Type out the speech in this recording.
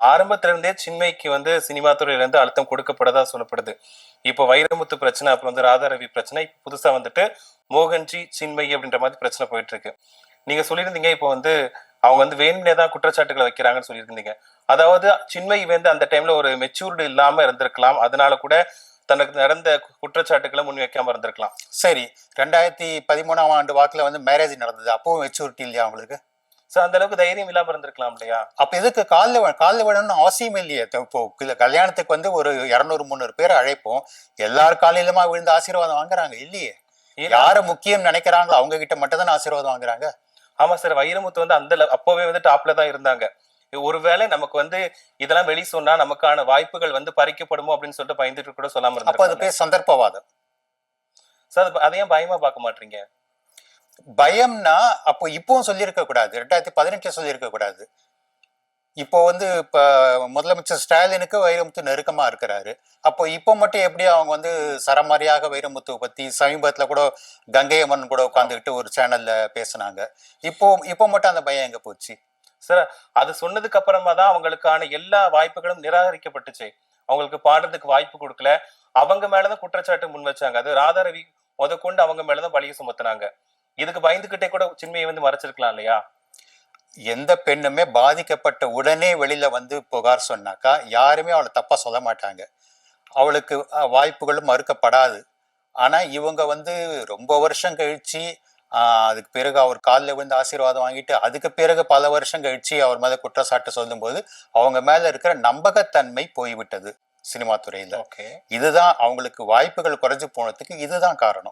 ஆரம்பத்துல இருந்தே சின்மைக்கு வந்து சினிமா துறையில இருந்து அழுத்தம் கொடுக்கப்படதா சொல்லப்படுது. இப்போ வைரமுத்து பிரச்சனை, அப்புறம் வந்து ராதா ரவி பிரச்சனை, புதுசா வந்துட்டு மோகன்ஜி சின்மை அப்படின்ற மாதிரி பிரச்சனை போயிட்டு இருக்கு. நீங்க சொல்லியிருந்தீங்க இப்போ வந்து அவங்க வந்து வேணும்னே தான் குற்றச்சாட்டுகளை வைக்கிறாங்கன்னு சொல்லியிருந்தீங்க. அதாவது சின்மை வந்து அந்த டைம்ல ஒரு மெச்சூர்டு இல்லாம இருந்திருக்கலாம், அதனால கூட தனக்கு நடந்த குற்றச்சாட்டுகளை முன் வைக்காம இருந்திருக்கலாம். சரி, 2013ஆம் ஆண்டு வாக்குல வந்து மேரேஜ் நடந்தது, அப்பவும் மெச்சூரிட்டி இல்லையா அவங்களுக்கு? அந்த அளவுக்கு தைரியம் இல்லாம இருந்திருக்கலாம் இல்லையா? அப்ப எதுக்கு காலில் விடணும்னு அவசியம் இல்லையே. இப்போ கல்யாணத்துக்கு வந்து ஒரு 200-300 பேர் அழைப்போம், எல்லார் காலையிலுமா விழுந்து ஆசீர்வாதம் வாங்குறாங்க இல்லையே. யார முக்கியம் நினைக்கிறாங்களோ அவங்க கிட்ட மட்டும் தான் ஆசீர்வாதம் வாங்குறாங்க. ஆமா சார், வைரமுத்து வந்து அந்த அப்பவே வந்து டாப்ல தான் இருந்தாங்க. ஒருவேளை நமக்கு வந்து இதெல்லாம் வெளி சொன்னா நமக்கான வாய்ப்புகள் வந்து பறிக்கப்படுமோ அப்படின்னு சொல்லிட்டு பயந்துட்டு கூட சொல்லாம இருந்தாங்க. அப்ப அது பேர் சந்தர்ப்பவாதம் சார். அதையும் பயமா பார்க்க மாட்டீங்க? பயம்னா அப்போ இப்பவும் சொல்லியிருக்க கூடாது, 2018 சொல்லியிருக்க கூடாது. இப்போ வந்து இப்ப முதலமைச்சர் ஸ்டாலினுக்கு வைரமுத்து நெருக்கமா இருக்கிறாரு. அப்போ இப்போ மட்டும் எப்படி அவங்க வந்து சரமாரியாக வைரமுத்துவை பத்தி சமீபத்துல கூட கங்கை அம்மன் கூட உட்காந்துக்கிட்டு ஒரு சேனல்ல பேசினாங்க. இப்போ மட்டும் அந்த பயம் எங்க போச்சு சார்? அது சொன்னதுக்கு அப்புறமா தான் அவங்களுக்கான எல்லா வாய்ப்புகளும் நிராகரிக்கப்பட்டுச்சு. அவங்களுக்கு பாடுறதுக்கு வாய்ப்பு கொடுக்கல, அவங்க மேலதான் குற்றச்சாட்டு முன் வச்சாங்க. அது ராதா ரவி கொண்டு அவங்க மேலதான் பழிய சுமத்தினாங்க. இதுக்கு பயந்துகிட்டே கூட சின்மையை வந்து மறைச்சிருக்கலாம் இல்லையா? எந்த பெண்ணுமே பாதிக்கப்பட்ட உடனே வெளியில வந்து புகார் சொன்னாக்கா யாருமே அவளை தப்பா சொல்ல மாட்டாங்க, அவளுக்கு வாய்ப்புகளும் மறுக்கப்படாது. ஆனா இவங்க வந்து ரொம்ப வருஷம் கழிச்சு அதுக்கு பிறகு அவர் காலில் விழுந்து ஆசீர்வாதம் வாங்கிட்டு அதுக்கு பிறகு பல வருஷம் கழிச்சு அவர் மேல குற்றச்சாட்டு சொல்லும் போது அவங்க மேல இருக்கிற நம்பகத்தன்மை போய்விட்டது சினிமா துறையில. இதுதான் அவங்களுக்கு வாய்ப்புகள் குறைஞ்சு போனதுக்கு இதுதான் காரணம்.